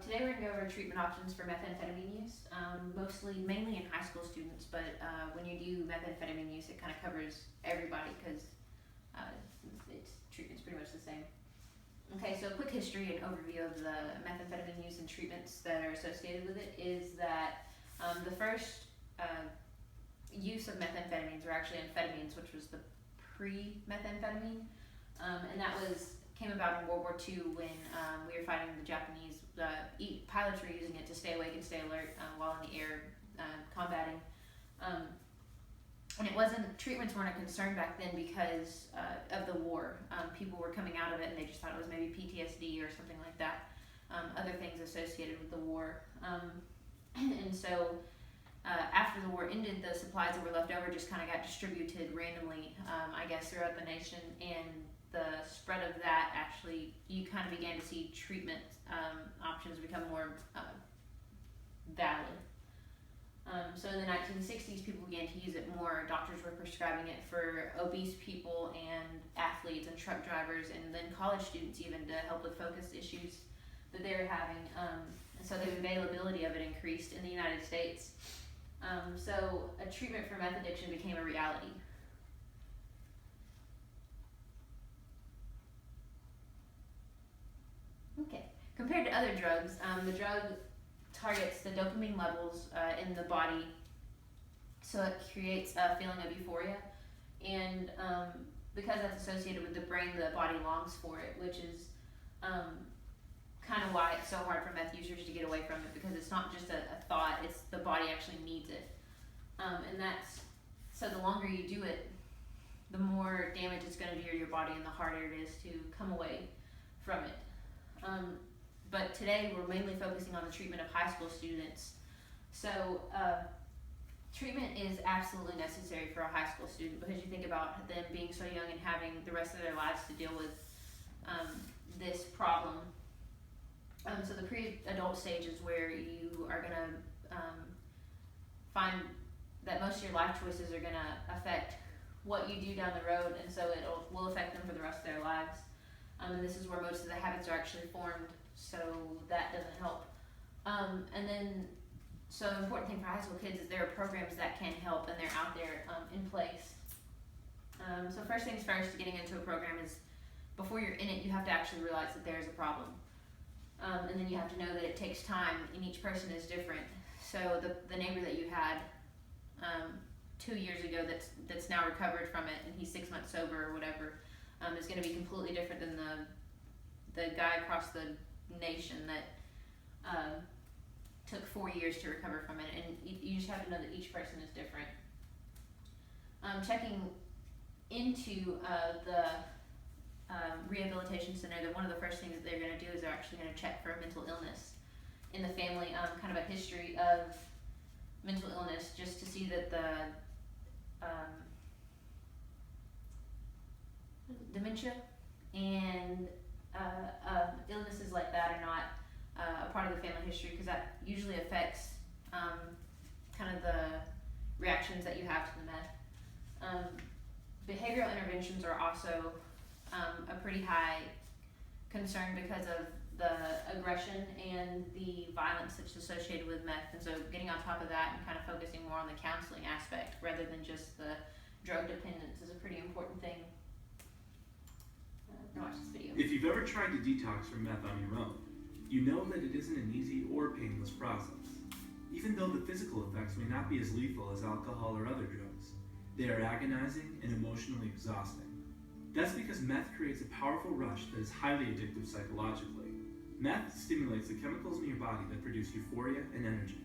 Today we're going to go over treatment options for methamphetamine use, mainly in high school students, but when you do methamphetamine use, it kind of covers everybody because treatment's pretty much the same. Okay, so a quick history and overview of the methamphetamine use and treatments that are associated with it is that the first use of methamphetamines were actually amphetamines, which was the pre-methamphetamine, and that came about in World War II when we were fighting the Japanese. Pilots were using it to stay awake and stay alert while in the air combating. And treatments weren't a concern back then because of the war. People were coming out of it and they just thought it was maybe PTSD or something like that. Other things associated with the war. And so after the war ended, the supplies that were left over just kind of got distributed randomly, I guess, throughout the nation. And the spread of that, actually, you kind of began to see treatment options become more valid. So in the 1960s, people began to use it more. Doctors were prescribing it for obese people and athletes and truck drivers, and then college students even, to help with focus issues that they were having. And so the availability of it increased in the United States. So a treatment for meth addiction became a reality. Okay. Compared to other drugs, the drug targets the dopamine levels in the body, so it creates a feeling of euphoria, and because that's associated with the brain, the body longs for it, which is kind of why it's so hard for meth users to get away from it, because it's not just a thought, it's the body actually needs it. And so the longer you do it, the more damage it's going to do to your body and the harder it is to come away from it. But today we're mainly focusing on the treatment of high school students. So treatment is absolutely necessary for a high school student, because you think about them being so young and having the rest of their lives to deal with this problem. So the pre-adult stage is where you are going to find that most of your life choices are going to affect what you do down the road, and so it will affect them for the rest of their lives. And this is where most of the habits are actually formed, so that doesn't help. So an important thing for high school kids is there are programs that can help, and they're out there in place. So first things first, getting into a program is, before you're in it, you have to actually realize that there's a problem. And then you have to know that it takes time, and each person is different. So the neighbor that you had 2 years ago that's now recovered from it, and he's 6 months sober or whatever, is going to be completely different than the guy across the nation that took 4 years to recover from it. And you just have to know that each person is different. Checking into the rehabilitation center, that one of the first things that they're going to do is they're actually going to check for mental illness in the family, kind of a history of mental illness, just to see that the dementia and illnesses like that are not a part of the family history, because that usually affects kind of the reactions that you have to the meth. Behavioral interventions are also a pretty high concern because of the aggression and the violence that's associated with meth, and so getting on top of that and kind of focusing more on the counseling aspect rather than just the drug dependence is a pretty important thing. Watch this video. If you've ever tried to detox from meth on your own, you know that it isn't an easy or painless process. Even though the physical effects may not be as lethal as alcohol or other drugs, they are agonizing and emotionally exhausting. That's because meth creates a powerful rush that is highly addictive psychologically. Meth stimulates the chemicals in your body that produce euphoria and energy.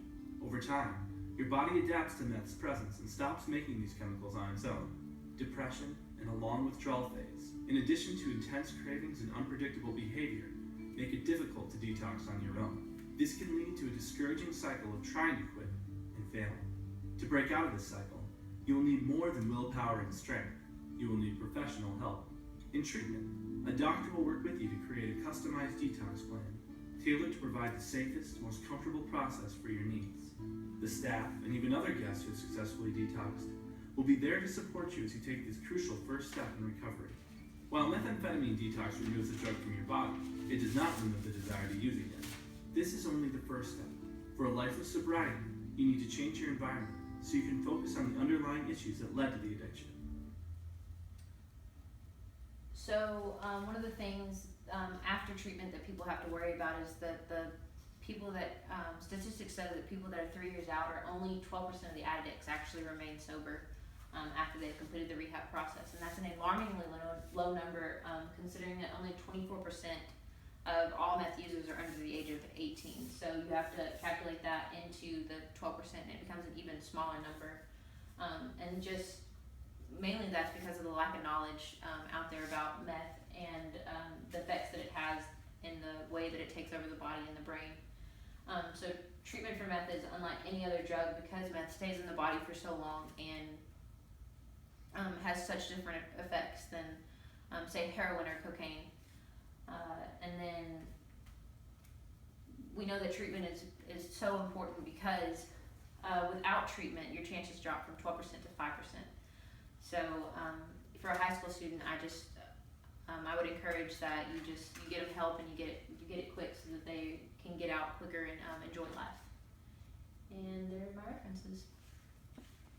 Over time, your body adapts to meth's presence and stops making these chemicals on its own. Depression and a long withdrawal phase, in addition to intense cravings and unpredictable behavior, make it difficult to detox on your own. This can lead to a discouraging cycle of trying to quit and failing. To break out of this cycle, you will need more than willpower and strength. You will need professional help. In treatment, a doctor will work with you to create a customized detox plan, tailored to provide the safest, most comfortable process for your needs. The staff, and even other guests who have successfully detoxed, will be there to support you as you take this crucial first step in recovery. While methamphetamine detox removes the drug from your body, it does not remove the desire to use again. This is only the first step. For a life of sobriety, you need to change your environment so you can focus on the underlying issues that led to the addiction. So one of the things after treatment that people have to worry about is that the people that, statistics show that people that are 3 years out are only 12% of the addicts actually remain sober after they've completed the rehab process. And that's an alarmingly low number considering that only 24% of all meth users are under the age of 18. So you have to calculate that into the 12% and it becomes an even smaller number. And just mainly that's because of the lack of knowledge out there about meth and the effects that it has in the way that it takes over the body and the brain. So treatment for meth is unlike any other drug because meth stays in the body for so long and has such different effects than say heroin or cocaine. And then we know that treatment is so important because without treatment your chances drop from 12% to 5%. So for a high school student, I would encourage that you get them help and you get it quick so that they can get out quicker and enjoy life. And there are my references.